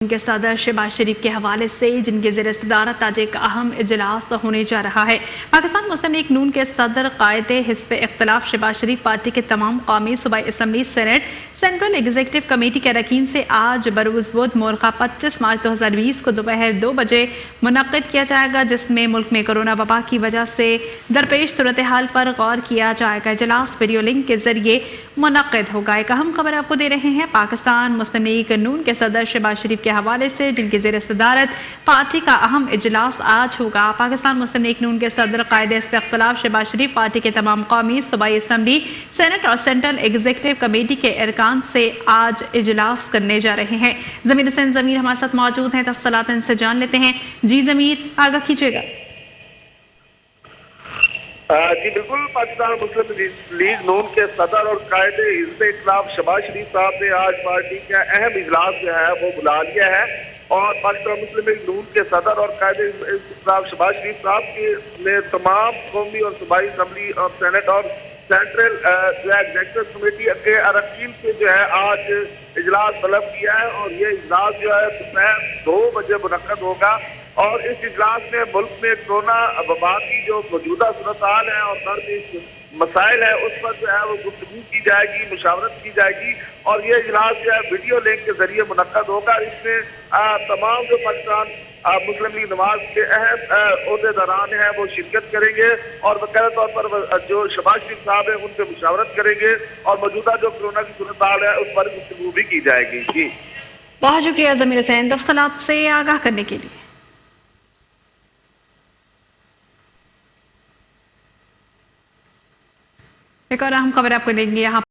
کے صدر شہباز شریف کے حوالے سے جن کے زیر صدارت آج ایک اہم اجلاس ہونے جا رہا ہے۔ پاکستان مسلم لیگ نون کے صدر قائد حزب اختلاف شہباز شریف پارٹی کے تمام قومی صوبائی assembly senate central executive committee کے اراکین سے آج بروز بدھ مورخہ 25 مارچ 2020 کو دوپہر 2 بجے منعقد کیا جائے گا، جس میں ملک میں کورونا وبا کی وجہ سے درپیش صورتحال پر غور کیا جائے گا۔ اجلاس ویڈیو لنک کے ذریعے منعقد ہوگا۔ ایک اہم خبر آپ کو دے رہے ہیں، پاکستان مسلم لیگ نون کے صدر شہباز شریف کے حوالے سے جن کی زیر صدارت پارٹی کا اہم اجلاس آج ہوگا۔ پاکستان مسلم لیگ نون کے صدر قائد حزب اختلاف شہباز شریف پارٹی کے تمام قومی صوبائی اسمبلی سینٹ اور سینٹرل ایگزیکٹو کمیٹی کے ارکان سے آج اجلاس کرنے جا رہے ہیں۔ ضمیر حسین ضمیر ہمارے ساتھ موجود ہیں، تفصیلات ان سے جان لیتے ہیں۔ جی ضمیر، آگاہ کیجیے گا۔ جی بالکل، پاکستان مسلم لیگ نون کے صدر اور قائد حزب اختلاف شہباز شریف صاحب نے آج پارٹی کا اہم اجلاس جو ہے وہ بلا لیا ہے، اور پاکستان مسلم لیگ نون کے صدر اور قائد حزب اختلاف شہباز شریف صاحب نے تمام قومی اور صوبائی اسمبلی اور سینٹ اور سینٹرل ایگزیکٹو کمیٹی کے اراکین سے جو ہے آج اجلاس طلب کیا ہے، اور یہ اجلاس جو ہے دوپہر 2 بجے منعقد ہوگا۔ اور اس اجلاس میں ملک میں کورونا وبا کی جو موجودہ صورتحال ہے اور درپیش مسائل ہے اس پر جو ہے وہ گفتگو کی جائے گی، مشاورت کی جائے گی، اور یہ اجلاس جو ہے ویڈیو لنک کے ذریعے منعقد ہوگا۔ اس میں تمام جو پاکستان مسلم لیگ نواز کے اہم عہدیداران ہیں وہ شرکت کریں گے، اور باقاعدہ طور پر جو شہباز شریف صاحب ہیں ان سے مشاورت کریں گے، اور موجودہ جو کورونا کی صورتحال ہے اس پر گفتگو بھی کی جائے گی۔ جی بہت شکریہ ضمیر حسین، تفصیلات سے آگاہ کرنے کے لیے۔ ایک اور اہم خبر آپ کو دیں گے یہاں